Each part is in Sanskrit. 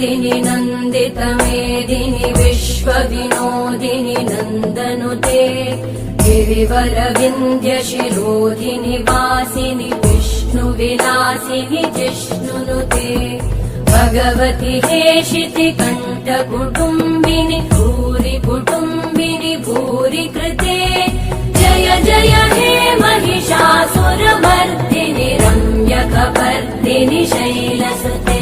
मेदिनि नन्दितमेदिनि विश्वविनोदिनि नन्दनुते गिरिवरविन्द्यशिरोधिनि वासिनि विष्णुविलासिनि जिष्णुनुते भगवति हेशिति कण्ठकुटुम्बिनि भूरि कुटुम्बिनि भूरि कृते जय जय हे महिषासुरमर्दिनि रम्यकपर्दिनि शैलसुते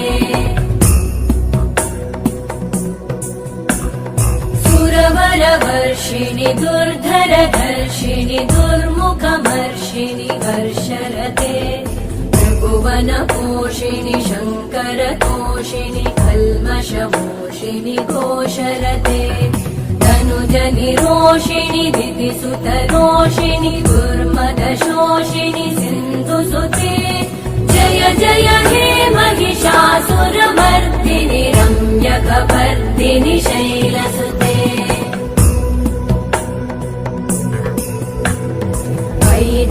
सुरवरवर्षिणि दुर्धरधर्षिणि दुर्मुखमर्षिणि हर्षरते त्रिभुवनपोषिणि शङ्करतोषिणि कल्मषमोषिणि घोषरते धनुजनिरोषिणि दितिसुतरोषिणि दुर्मदशोषिणि सिन्धुसुते जय जय हे महिषासुरमर्दिनि रम्यकपर्दिनि शैलसुते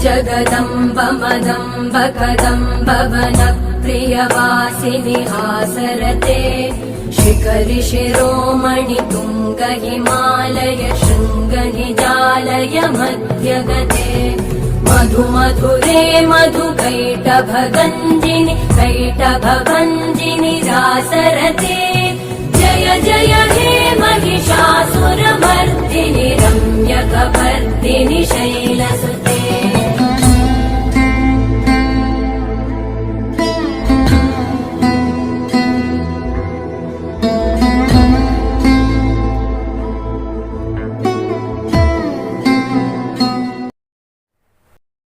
जगदम्ब मदम्ब कदम्ब वनप्रियवासिनि हासरते शिखरि शिरोमणि तुङ्ग हिमालय शृङ्ग निजालय मध्यगते मधु मधुरे मधुकैटभगञ्जिनि कैटभभञ्जिनि रासरते जय जय हे महिषासुरमर्दिनि रम्यकपर्दिनि शैलसुते